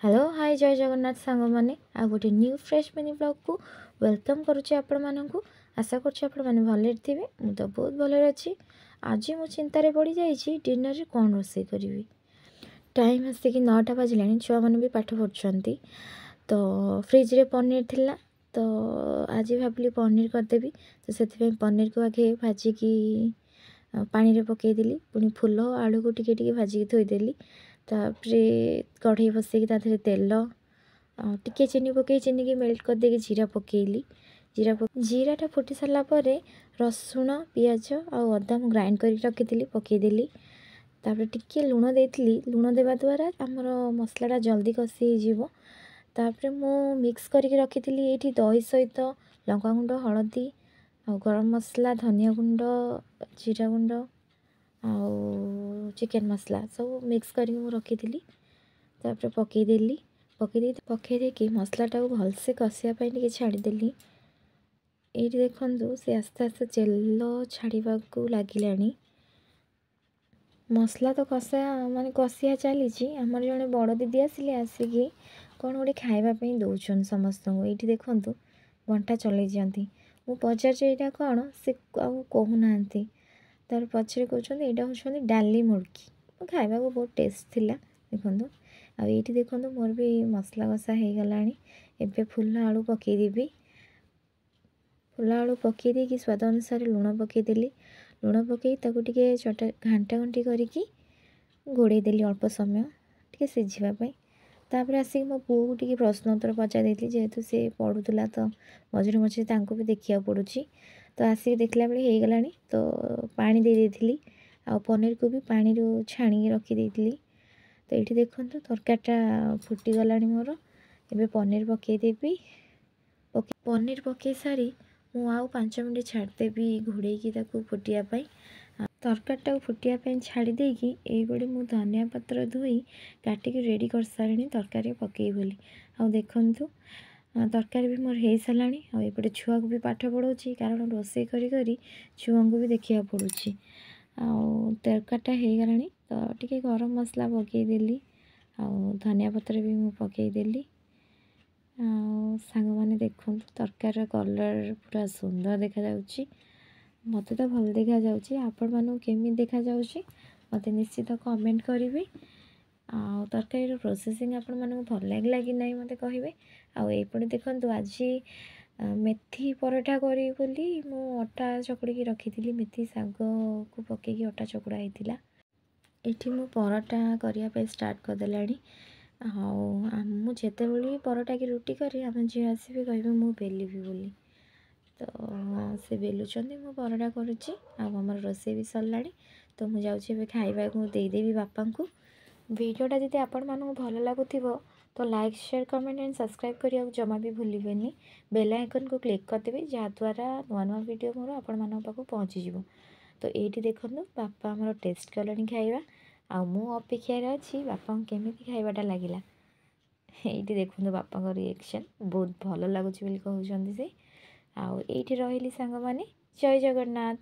Hello hi जय जगन्नाथ सांग मैंने आ गोटे न्यू फ्रेश मिनी ब्लॉग को वेलकम करुच्ची आपण मानू। आशा करुच्ची आपण मैंने भले थे। मुझे तो बहुत भले अच्छी। आज मु चिंतार पड़ जाइए डिनर रे कौन रोसे करी। टाइम आसिक 9टा बाजिला। छुआ मैंने भी पाठ पढ़ुंट तो फ्रिज रे पनीर थिला तो आज भाविली पनीर करदेवी। तो से पनीर को आगे भाजिकी पानी रे पकईदेली। पुणी फूल आलू को टिके भाजिकी थोईदेली। तापरे कढ़ई बसैकी ताधे तेल टिके चीनी पकई चीनी की मेल्ट कर देके जीरा पकईली। जीराटा फुटी सारा पर रसुण पियाज आउ अदा मु ग्राइंड कर रखी पकईदेली। तापर टिके लुण देती। लुण देवा द्वारा आमर मसलाटा जल्दी कषि हो। तापर मु मिक्स करके रखी ये दही सहित लंका गुंड हलदी आ गरम मसला धनिया गुंड जीरा गुंड आउ चिकेन मसला सब मिक्स करके रखी। तापर पकईदेली पकई कि मसलाटा को भलसे कषापी टे छाड़देली। ये देखु से आस्ते आस्ते तेल छाड़ा लगिला। मसला तो कषा माने कषिया चली। आमर जड़े बड़ दीदी आसिले आसिकी कौन गोटे खावाई दौन समस्त ये देखु बंटा चल जाती। मु पचार यहाँ कौन से कहूना तार पछरे कहते यहाँ हूँ डाली मुर्गी खावा को बहुत टेस्ट थिला। देखो आए देखो मोर भी मसला कषा हो गला। एबे फूल आलू पकईदेवी। फूल आलू पकईदे कि स्वाद अनुसार लुण पकईदेली। लुण पकई टे चटा घांटा घंटी करके घोड़ेदेली अल्प समय टे सीझापी। तापर आसिक मो पुओ को टे प्रश्न उत्तर पचार जेहेतु सी पढ़ुला तो मझे मझे भी देखा पड़ू। तो आसिक देखला बेले हो गला। तो पानी दे देती आ पनीर को भी पानी छाणी रखी। तो ये देखो तरकारीटा फुटीगला मोर। एबे पनीर पकईदेवी। पनीर पकई सारी मु आउ 5 मिनट छाड़देवी घोड़े फुटियापाई। तरकारीटा फुटियापाई छाड़देकी ये मु धनिया पत्र धोई काटिकी रेडी कर सारे तरकारी पकई बोली। आ देखु तरकारी भी मोर हो सारा। आउटे छुआ को भी पाठ पढ़ाऊँगी कारण रोसे करी छुआ को भी देखा पड़ू। तरकारीटा हो गला। तो टी गरम मसला पकईदेली आ धनिया पत्र भी मु पकईदेली। सांग मैंने देखो तरकार कलर पूरा सुंदर देखा जाउची। मते तो भल देखा जाउची। आपण मानू केमी देखा जाउची मते निश्चित कमेंट करेंगे। तरकारी प्रोसेसिंग आपण मानू भल लागला कि नहीं मते कहिबे। आउे देखो आज मेथी पराठा करी बोली मु अटा चकड़ी रखी। मेथी साग को पकईकी अटा चकड़ा होता। ये मु पराठा करने स्टार्ट करदेला। मुझे भी पराठा की रुटी करी आम झी आसबे कहे मु बेलिबी बोली। तो से बेलुंट मु पराठा करुच्ची। आमर रोसे भी सरला। तो मुझे जाऊँ खाइबा को देदेवी बापा को। वीडियोटा जब आपण मानू भल लगुव तो like share comment and subscribe करने जमा भी भूलें। बेल आइकन को क्लिक करदेवे जहाँद्वारा नुआ नुआ वीडियो मोर आपण मान पाक पहुँचीज। तो ये देखो बापा आमर टेस्ट कले खाइबा आउ अपेक्षार अच्छी बापा केमी खाइबाटा लगिला। ये देखो बापा रिएक्शन बहुत भल लगुच कहते से। आउ ये रही सांग माने जय जगन्नाथ।